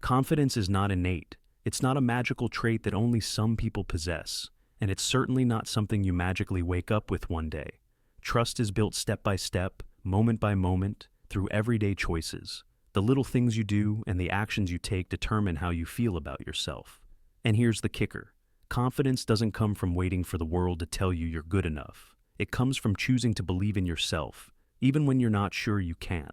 Confidence is not innate. It's not a magical trait that only some people possess, and it's certainly not something you magically wake up with one day. Trust is built step by step, moment by moment, through everyday choices. The little things you do and the actions you take determine how you feel about yourself. And here's the kicker. Confidence doesn't come from waiting for the world to tell you you're good enough. It comes from choosing to believe in yourself, even when you're not sure you can.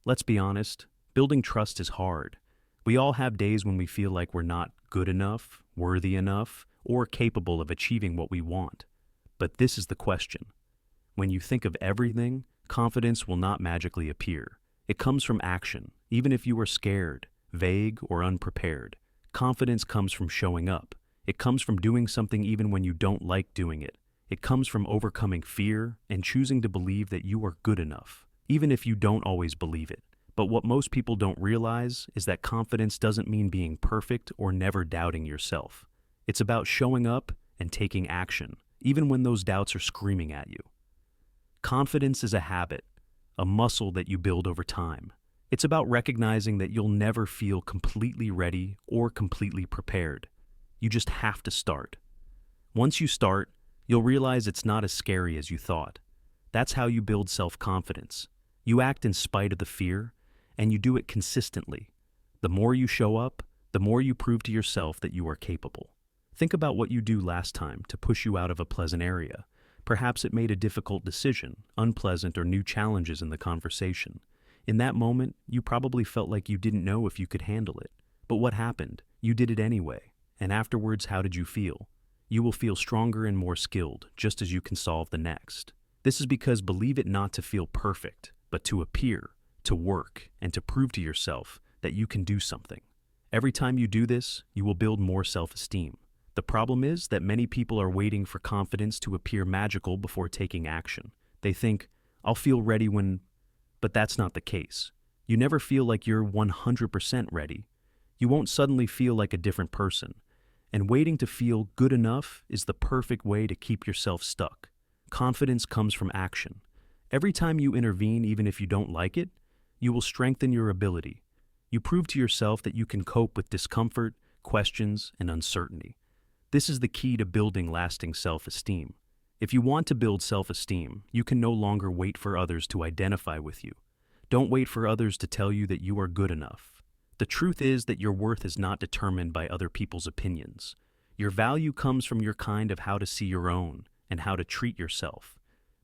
Let's be honest, building trust is hard. We all have days when we feel like we're not good enough, worthy enough, or capable of achieving what we want. But this is the question. When you think of everything, confidence will not magically appear. It comes from action, even if you are scared, vague, or unprepared. Confidence comes from showing up. It comes from doing something even when you don't like doing it. It comes from overcoming fear and choosing to believe that you are good enough, even if you don't always believe it. But what most people don't realize is that confidence doesn't mean being perfect or never doubting yourself. It's about showing up and taking action, even when those doubts are screaming at you. Confidence is a habit, a muscle that you build over time. It's about recognizing that you'll never feel completely ready or completely prepared. You just have to start. Once you start, you'll realize it's not as scary as you thought. That's how you build self-confidence. You act in spite of the fear, and you do it consistently. The more you show up, the more you prove to yourself that you are capable. Think about what you do last time to push you out of a pleasant area. Perhaps it made a difficult decision, unpleasant or new challenges in the conversation. In that moment, you probably felt like you didn't know if you could handle it. But what happened? You did it anyway. And afterwards, how did you feel? You will feel stronger and more skilled, just as you can solve the next. This is because believe it not to feel perfect, but to appear, to work, and to prove to yourself that you can do something. Every time you do this, you will build more self-esteem. The problem is that many people are waiting for confidence to appear magical before taking action. They think, I'll feel ready when... But that's not the case. You never feel like you're 100% ready. You won't suddenly feel like a different person. And waiting to feel good enough is the perfect way to keep yourself stuck. Confidence comes from action. Every time you intervene, even if you don't like it, you will strengthen your ability. You prove to yourself that you can cope with discomfort, questions, and uncertainty. This is the key to building lasting self-esteem. If you want to build self-esteem, you can no longer wait for others to identify with you. Don't wait for others to tell you that you are good enough. The truth is that your worth is not determined by other people's opinions. Your value comes from your kind of how to see your own and how to treat yourself.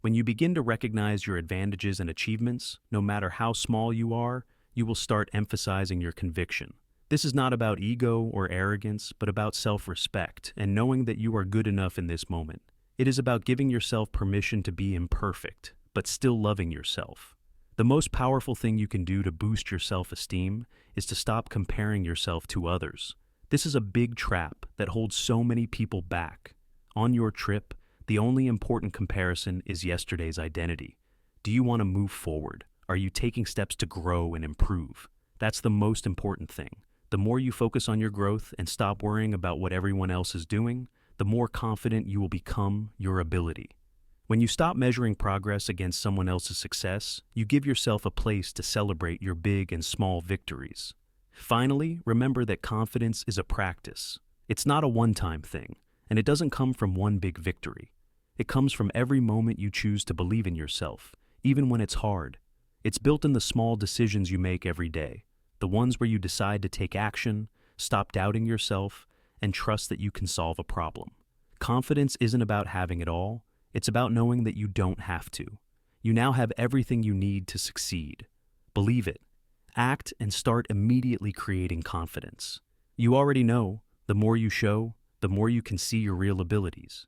When you begin to recognize your advantages and achievements, no matter how small you are, you will start emphasizing your conviction. This is not about ego or arrogance, but about self-respect and knowing that you are good enough in this moment. It is about giving yourself permission to be imperfect, but still loving yourself. The most powerful thing you can do to boost your self-esteem is to stop comparing yourself to others. This is a big trap that holds so many people back. On your trip, the only important comparison is yesterday's identity. Do you want to move forward? Are you taking steps to grow and improve? That's the most important thing. The more you focus on your growth and stop worrying about what everyone else is doing, the more confident you will become your ability. When you stop measuring progress against someone else's success, you give yourself a place to celebrate your big and small victories. Finally, remember that confidence is a practice. It's not a one-time thing, and it doesn't come from one big victory. It comes from every moment you choose to believe in yourself, even when it's hard. It's built in the small decisions you make every day, the ones where you decide to take action, stop doubting yourself, and trust that you can solve a problem. Confidence isn't about having it all, it's about knowing that you don't have to. You now have everything you need to succeed. Believe it. Act and start immediately creating confidence. You already know, the more you show, the more you can see your real abilities.